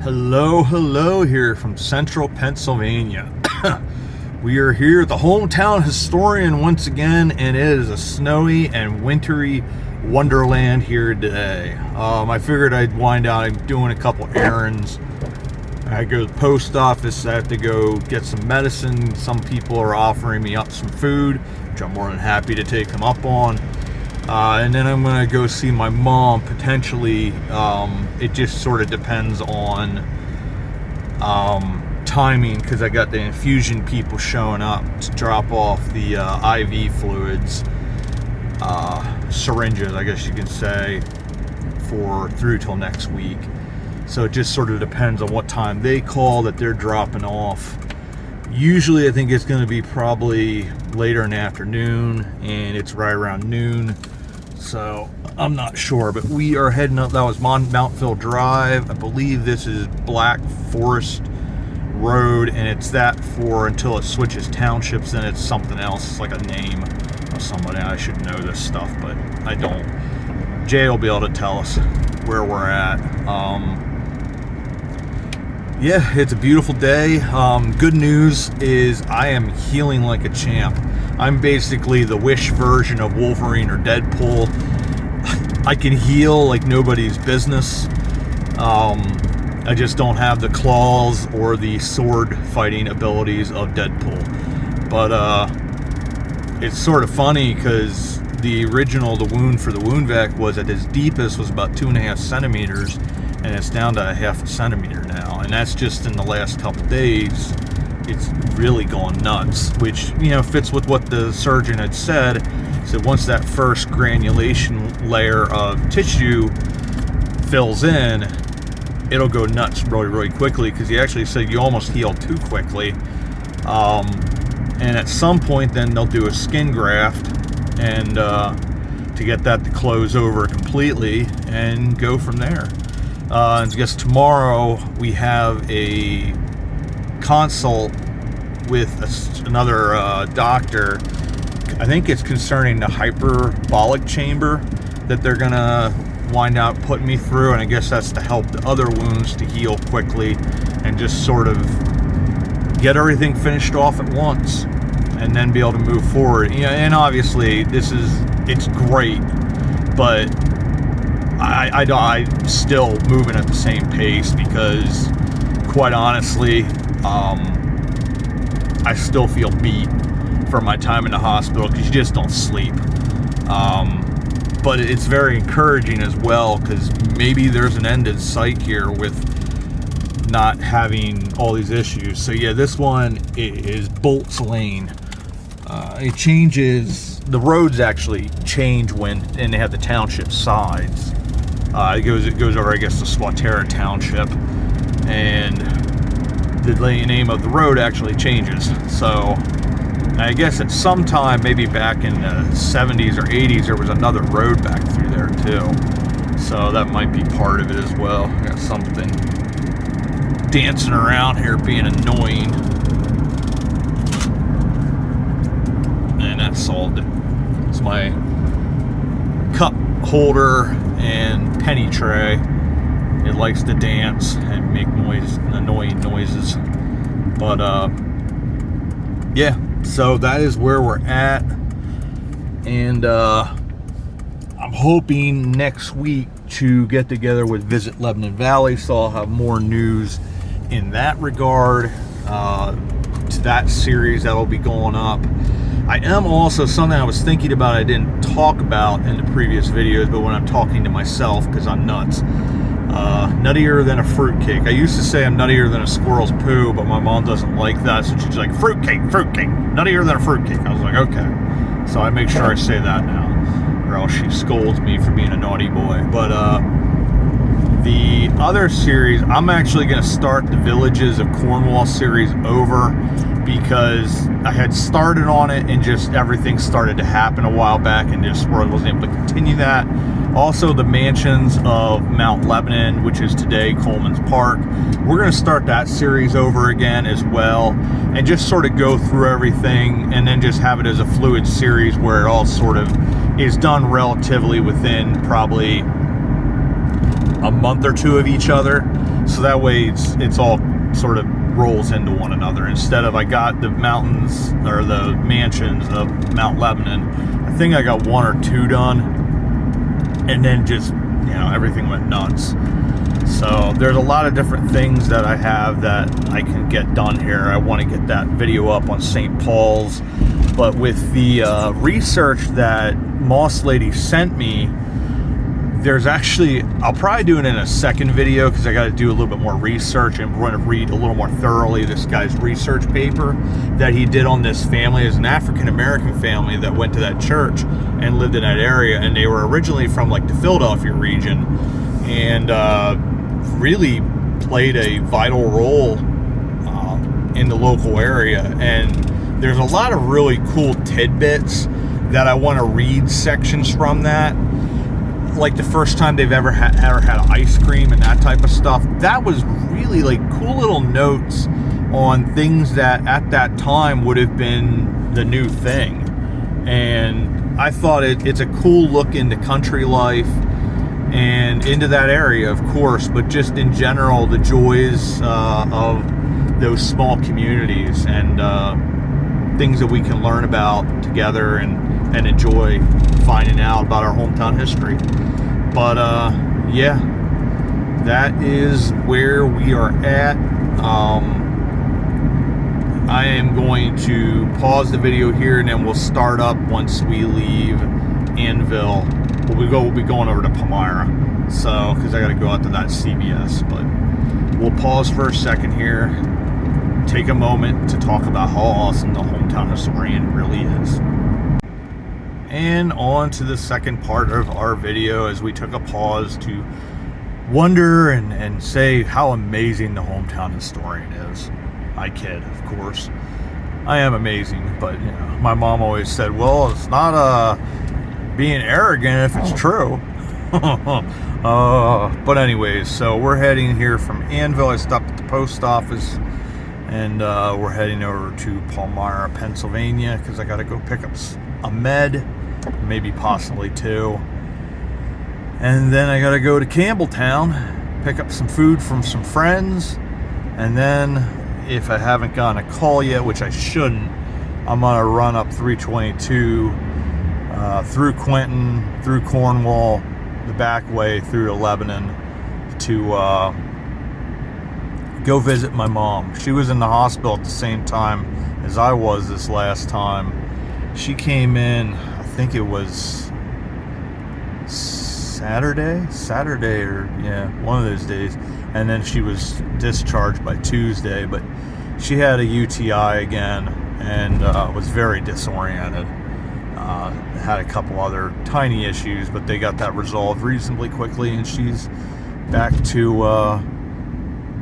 Hello here from central Pennsylvania. We are here at the hometown historian once again, and it is a snowy and wintry Wonderland here today. I figured I'd wind out doing a couple errands. I go to the post office, I have to go get some medicine. Some people are offering me up some food, which I'm more than happy to take them up on. And then I'm going to go see my mom, potentially. It just sort of depends on timing, because I got the infusion people showing up to drop off the IV fluids, syringes, I guess you can say, through till next week. So it just sort of depends on what time they call that they're dropping off. Usually I think it's going to be probably later in the afternoon, and it's right around noon. So I'm not sure, but we are heading up. That was Mountville Drive. I believe this is Black Forest Road, and it's that for until it switches townships. Then it's something else. It's like a name of somebody. I should know this stuff, but I don't. Jay will be able to tell us where we're at. Yeah, it's a beautiful day. Good news is I am healing like a champ. I'm basically the Wish version of Wolverine or Deadpool. I can heal like nobody's business. I just don't have the claws or the sword fighting abilities of Deadpool. But it's sort of funny because the wound for the wound vac was at its deepest was about 2.5 centimeters, and it's down to 0.5 centimeter now. And that's just in the last couple days. It's really going nuts, which, fits with what the surgeon had said. So once that first granulation layer of tissue fills in, it'll go nuts really, really quickly, because he actually said you almost healed too quickly. And at some point then they'll do a skin graft and to get that to close over completely and go from there. I guess tomorrow we have a consult with another doctor. I think it's concerning the hyperbolic chamber that they're gonna wind up putting me through, and I guess that's to help the other wounds to heal quickly and just sort of get everything finished off at once and then be able to move forward. And obviously it's great, but I'm still moving at the same pace, because quite honestly, I still feel beat from my time in the hospital, because you just don't sleep. But it's very encouraging as well, because maybe there's an end in sight here with not having all these issues. So yeah, this one is Bolts Lane. It changes, the roads actually change and they have the township sides. It goes over, I guess, the Swatera Township, and the name of the road actually changes. So I guess at some time, maybe back in the 70s or 80s, there was another road back through there too. So that might be part of it as well. I got something dancing around here being annoying. And that solved it. It's my cup holder and penny tray. It likes to dance and make annoying noises. But yeah, so that is where we're at. And I'm hoping next week to get together with Visit Lebanon Valley, so I'll have more news in that regard to that series that'll be going up. I am also, something I was thinking about I didn't talk about in the previous videos, but when I'm talking to myself, because I'm nuts, nuttier than a fruitcake. I used to say I'm nuttier than a squirrel's poo, but my mom doesn't like that, so she's like, fruitcake, nuttier than a fruitcake. I was like, okay. So I make sure I say that now, or else she scolds me for being a naughty boy. But the other series, I'm actually going to start the Villages of Cornwall series over, because I had started on it and just everything started to happen a while back and just wasn't able to continue that. Also, the Mansions of Mount Lebanon, which is today Coleman's Park. We're going to start that series over again as well, and just sort of go through everything, and then just have it as a fluid series where it all sort of is done relatively within probably a month or two of each other. So that way it's all sort of rolls into one another. Instead of, I got the mountains or the mansions of Mount Lebanon, I think I got 1 or 2 done, and then just, you know, everything went nuts. So there's a lot of different things that I have that I can get done here. I want to get that video up on St. Paul's, but with the research that Moss Lady sent me, there's actually, I'll probably do it in a second video because I got to do a little bit more research, and we're going to read a little more thoroughly this guy's research paper that he did on this family. As an African-American family that went to that church and lived in that area, and they were originally from like the Philadelphia region, and really played a vital role in the local area. And there's a lot of really cool tidbits that I want to read sections from that. Like the first time they've ever had ice cream and that type of stuff. That was really like cool little notes on things that at that time would have been the new thing. And I thought it's a cool look into country life and into that area, of course, but just in general, the joys of those small communities and things that we can learn about together and enjoy finding out about our hometown history. But yeah, that is where we are at. I am going to pause the video here, and then we'll start up once we leave Annville. We'll be going over to Palmyra, so because I got to go out to that CVS. But we'll pause for a second here, take a moment to talk about how awesome the hometown historian really is. And on to the second part of our video, as we took a pause to wonder and say how amazing the hometown historian is. I kid, of course. I am amazing, but you know, my mom always said, well, it's not being arrogant if it's true. But anyways, so we're heading here from Annville. I stopped at the post office, and we're heading over to Palmyra, Pennsylvania, because I got to go pick up a med, maybe possibly 2, and then I got to go to Campbelltown, pick up some food from some friends, and then if I haven't gotten a call yet, which I shouldn't, I'm gonna run up 322 through Quinton, through Cornwall, the back way through to Lebanon to go visit my mom. She was in the hospital at the same time as I was this last time. She came in, I think it was Saturday, or yeah, one of those days, and then she was discharged by Tuesday. But she had a UTI again and was very disoriented. Had a couple other tiny issues, but they got that resolved reasonably quickly, and she's back to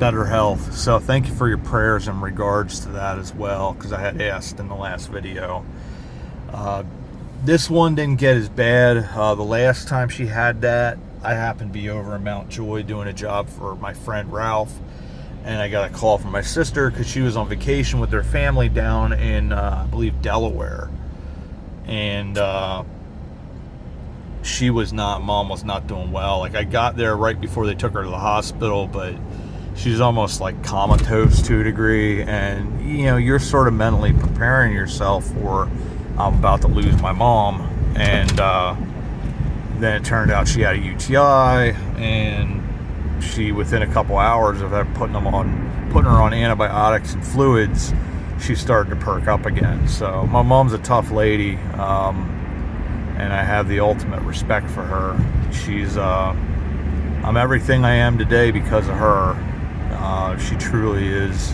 better health. So thank you for your prayers in regards to that as well, because I had asked in the last video. This one didn't get as bad. The last time she had that, I happened to be over in Mount Joy doing a job for my friend Ralph, and I got a call from my sister because she was on vacation with her family down in, I believe, Delaware. And mom was not doing well. Like, I got there right before they took her to the hospital, but she's almost like comatose to a degree, and you know, you're sort of mentally preparing yourself for, I'm about to lose my mom. And then it turned out she had a UTI, and she, within a couple hours of putting her on antibiotics and fluids, she started to perk up again. So my mom's a tough lady, and I have the ultimate respect for her. She's I'm everything I am today because of her. She truly is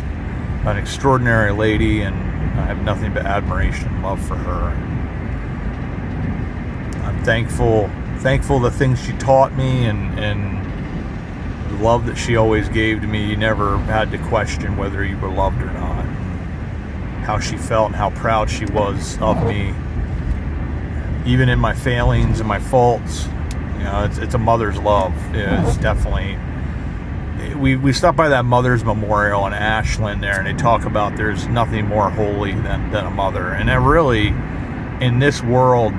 an extraordinary lady, and I have nothing but admiration and love for her. I'm thankful the things she taught me, and the love that she always gave to me. You never had to question whether you were loved or not. How she felt and how proud she was of me, even in my failings and my faults. You know, it's a mother's love. It's definitely. We stopped by that mother's memorial in Ashland there, and they talk about there's nothing more holy than a mother, and that really, in this world,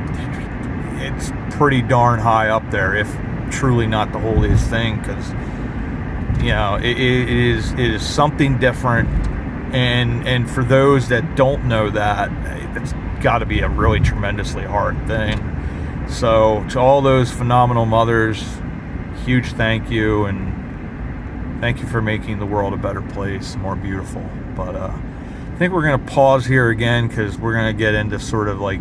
it's pretty darn high up there, if truly not the holiest thing, because You know, it is something different, and for those that don't know that, it's got to be a really tremendously hard thing. So to all those phenomenal mothers, huge thank you, and thank you for making the world a better place, more beautiful. But I think we're going to pause here again because we're going to get into sort of like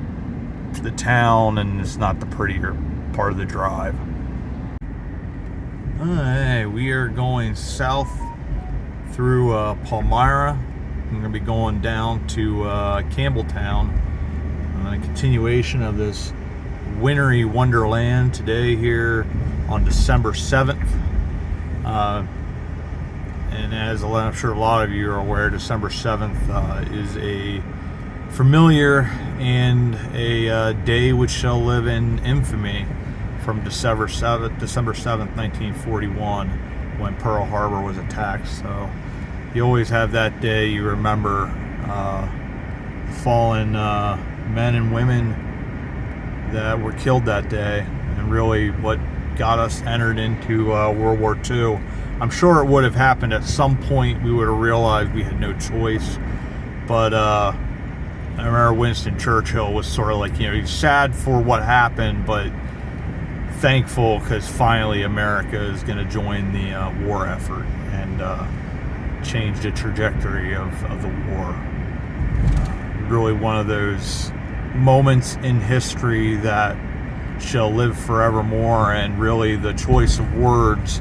the town, and it's not the prettier part of the drive. Alright, we are going south through Palmyra. We're going to be going down to Campbelltown. A continuation of this wintry Wonderland today here on December 7th. And as I'm sure a lot of you are aware, December 7th is a familiar and a day which shall live in infamy from December 7th, 1941, when Pearl Harbor was attacked. So you always have that day, you remember fallen men and women that were killed that day, and really what got us entered into World War II. I'm sure it would have happened at some point. We would have realized we had no choice. But I remember Winston Churchill was sort of like, you know, he's sad for what happened, but thankful because finally America is going to join the war effort and change the trajectory of the war. Really one of those moments in history that shall live forevermore, and really the choice of words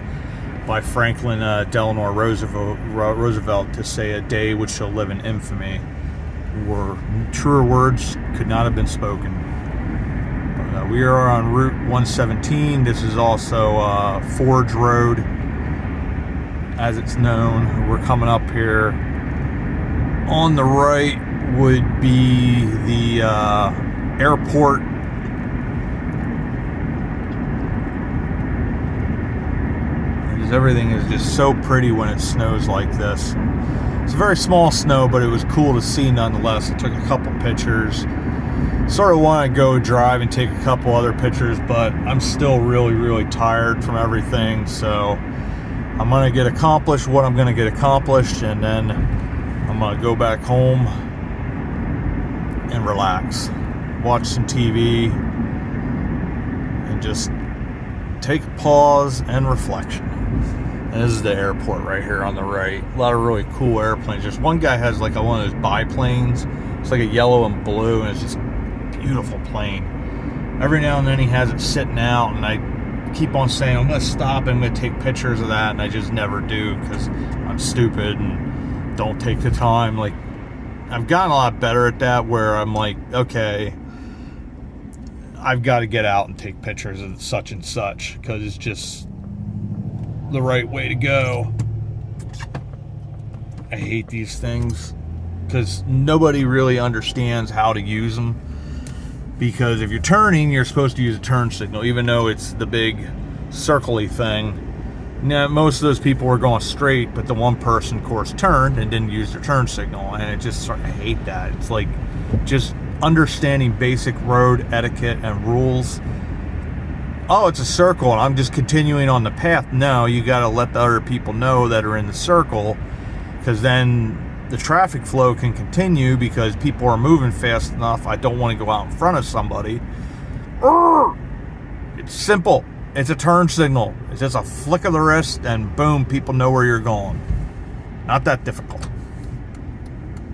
by Franklin Delano Roosevelt to say a day which shall live in infamy, were truer words could not have been spoken. But, we are on Route 117. This is also Forge Road, as it's known. We're coming up here. On the right would be the airport. Everything is just so pretty when it snows like this. It's a very small snow, but it was cool to see nonetheless. I took a couple pictures. Sort of want to go drive and take a couple other pictures, but I'm still really tired from everything. So I'm going to get accomplished what I'm going to get accomplished, and then I'm going to go back home and relax, watch some TV, and just take a pause and reflection. And this is the airport right here on the right. A lot of really cool airplanes. Just one guy has like one of those biplanes. It's like a yellow and blue, and it's just a beautiful plane. Every now and then he has it sitting out, and I keep on saying, I'm going to stop and I'm going to take pictures of that, and I just never do because I'm stupid and don't take the time. Like, I've gotten a lot better at that, where I'm like, okay, I've got to get out and take pictures of such and such because it's just the right way to go. I hate these things because nobody really understands how to use them, because if you're turning, you're supposed to use a turn signal, even though it's the big circle-y thing. Now, most of those people were going straight, but the one person, of course, turned and didn't use their turn signal, and it just I hate that. It's like just understanding basic road etiquette and rules. Oh, it's a circle and I'm just continuing on the path. No, you got to let the other people know that are in the circle, because then the traffic flow can continue because people are moving fast enough. I don't want to go out in front of somebody. It's simple. It's a turn signal. It's just a flick of the wrist and boom, people know where you're going. Not that difficult.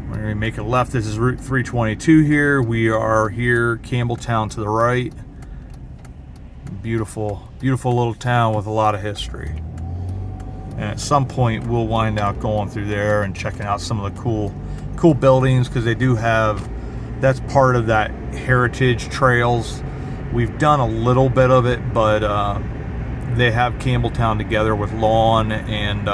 We're going to make a left. This is Route 322 here. We are here, Campbelltown to the right. Beautiful little town with a lot of history. And at some point we'll wind out going through there and checking out some of the cool buildings, because they do have, that's part of that heritage trails. We've done a little bit of it, but they have Campbelltown together with Lawn and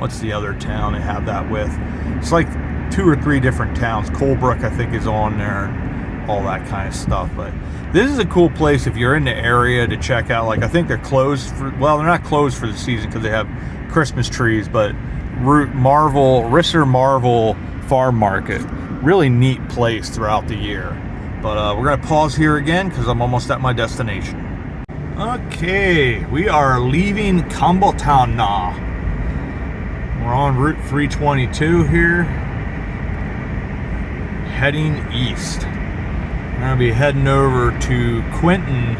what's the other town they have that with? It's like 2 or 3 different towns. Colebrook, I think, is on there, and all that kind of stuff. But this is a cool place if you're in the area to check out. Like, I think they're closed for, well, they're not closed for the season because they have Christmas trees, but Risser Marvel Farm Market, really neat place throughout the year. But we're going to pause here again because I'm almost at my destination. Okay, we are leaving Campbelltown now. We're on Route 322 here, heading east. We're going to be heading over to Quinton,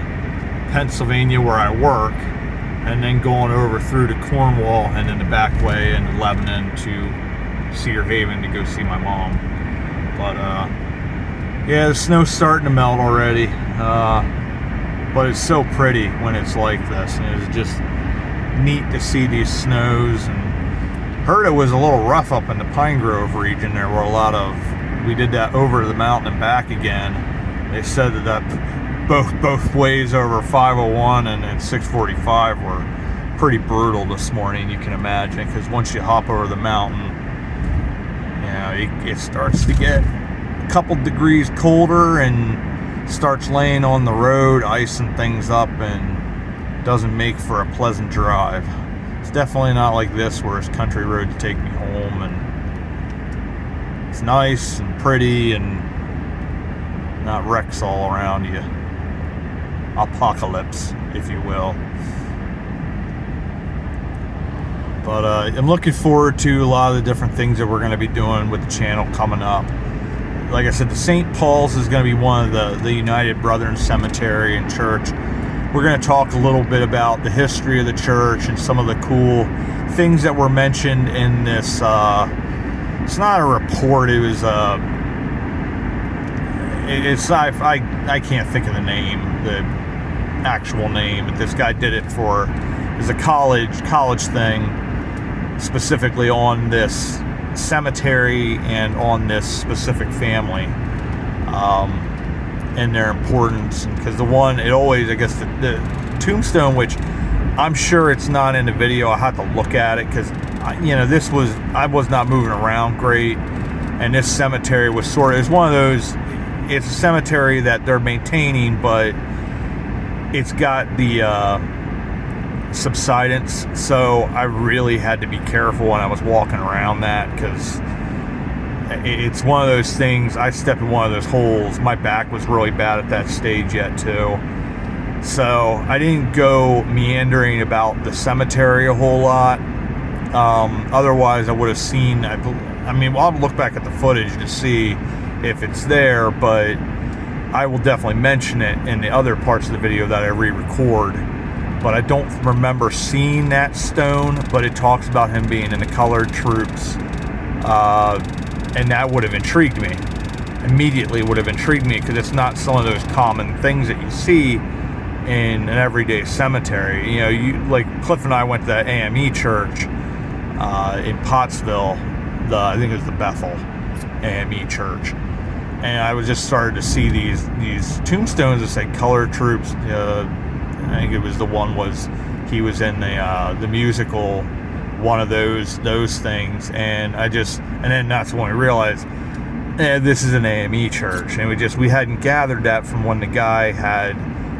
Pennsylvania, where I work, and then going over through to Cornwall and then the back way into Lebanon to Cedar Haven to go see my mom. But yeah, the snow's starting to melt already. But it's so pretty when it's like this, and it's just neat to see these snows. And heard it was a little rough up in the Pine Grove region. There were a lot of, we did that over the mountain and back again. They said that both ways over 501 and 645 were pretty brutal this morning, you can imagine, because once you hop over the mountain, you know, it starts to get a couple degrees colder and starts laying on the road, icing things up, and doesn't make for a pleasant drive. It's definitely not like this where it's country road to take me home, and it's nice and pretty and not wrecks all around you. Apocalypse, if you will. But I'm looking forward to a lot of the different things that we're going to be doing with the channel coming up. Like I said, the St. Paul's is going to be one of the United Brethren Cemetery and Church. We're going to talk a little bit about the history of the church and some of the cool things that were mentioned in this. It's not a report. It was I can't think of the name, the actual name, but this guy did it for as a college thing, specifically on this cemetery and on this specific family, and their importance. Because the one, it always, I guess, the tombstone, which I'm sure it's not in the video. I have to look at it because, you know, I was not moving around great, and this cemetery was it's one of those. It's a cemetery that they're maintaining, but it's got the subsidence, so I really had to be careful when I was walking around that, because it's one of those things. I stepped in one of those holes. My back was really bad at that stage yet too, so I didn't go meandering about the cemetery a whole lot. Otherwise I would have seen, I mean, I'll look back at the footage to see if it's there, but I will definitely mention it in the other parts of the video that I re-record. But I don't remember seeing that stone, but it talks about him being in the colored troops, and that would have intrigued me. Immediately would have intrigued me, because it's not some of those common things that you see in an everyday cemetery. You know, like Cliff and I went to that AME church in Pottsville, I think it was the Bethel AME church, and I was just started to see these tombstones that say colored troops. I think it was he was in the musical, one of those things, and then that's when we realized, this is an AME church, and we hadn't gathered that from when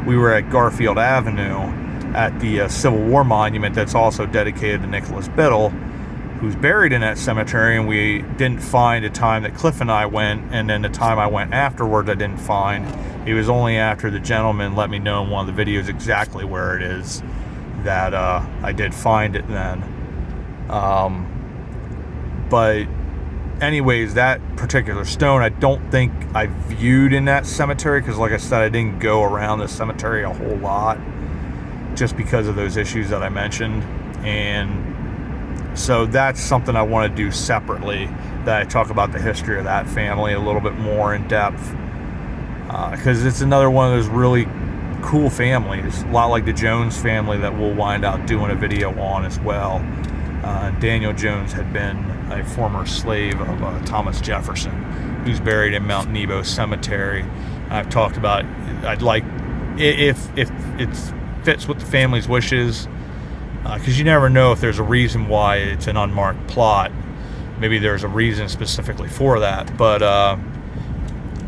we were at Garfield Avenue at the Civil War monument that's also dedicated to Nicholas Biddle, who's buried in that cemetery, and we didn't find a time that Cliff and I went, and then the time I went afterwards I didn't find. It was only after the gentleman let me know in one of the videos exactly where it is that I did find it then. But anyways, that particular stone I don't think I viewed in that cemetery, because like I said, I didn't go around the cemetery a whole lot just because of those issues that I mentioned. And so that's something I want to do separately, that I talk about the history of that family a little bit more in depth, because it's another one of those really cool families, a lot like the Jones family that we'll wind up doing a video on as well. Daniel Jones had been a former slave of Thomas Jefferson, who's buried in Mount Nebo Cemetery. I've talked about, I'd like, if it fits with the family's wishes, because you never know if there's a reason why it's an unmarked plot. Maybe there's a reason specifically for that, but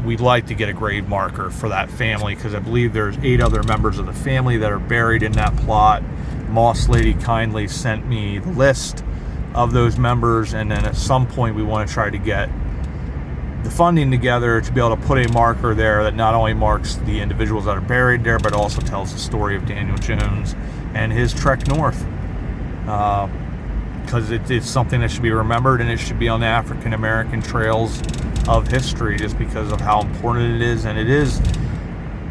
we'd like to get a grave marker for that family, because I believe there's 8 other members of the family that are buried in that plot. Moss Lady kindly sent me the list of those members, and then at some point we want to try to get the funding together to be able to put a marker there that not only marks the individuals that are buried there, but also tells the story of Daniel Jones and his trek north. Because it's something that should be remembered, and it should be on the African American trails of history, just because of how important it is. And it is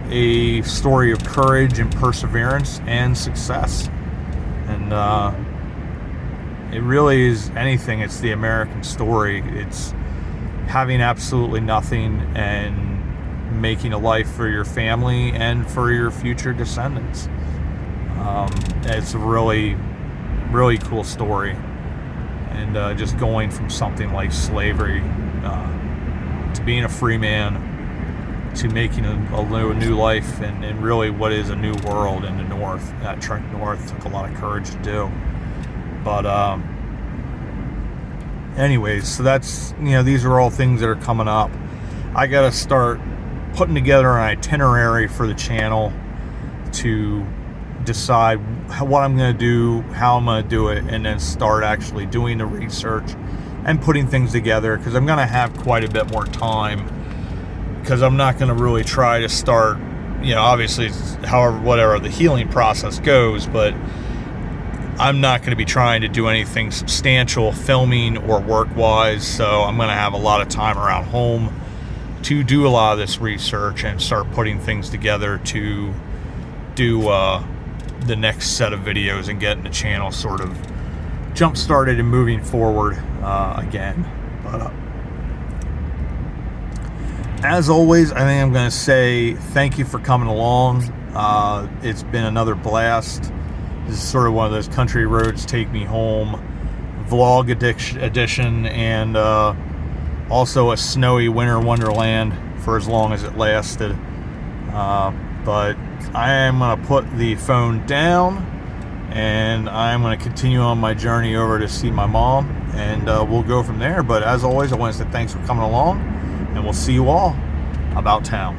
a story of courage and perseverance and success. And it really is anything. It's the American story. It's having absolutely nothing and making a life for your family and for your future descendants. It's a really, really cool story. And just going from something like slavery to being a free man to making a new life and really what is a new world in the north. That trek north took a lot of courage to do. But anyways, so that's, these are all things that are coming up. I got to start putting together an itinerary for the channel to decide what I'm going to do, how I'm going to do it, and then start actually doing the research and putting things together, because I'm going to have quite a bit more time, because I'm not going to really try to start, obviously, however, whatever the healing process goes, but I'm not going to be trying to do anything substantial filming or work-wise, so I'm going to have a lot of time around home to do a lot of this research and start putting things together to do the next set of videos and getting the channel sort of jump-started and moving forward again. But as always, I think I'm going to say thank you for coming along. It's been another blast. This is sort of one of those country roads take me home vlog edition, and also a snowy winter wonderland for as long as it lasted. But I am going to put the phone down, and I'm going to continue on my journey over to see my mom, and we'll go from there. But as always, I want to say thanks for coming along, and we'll see you all about town.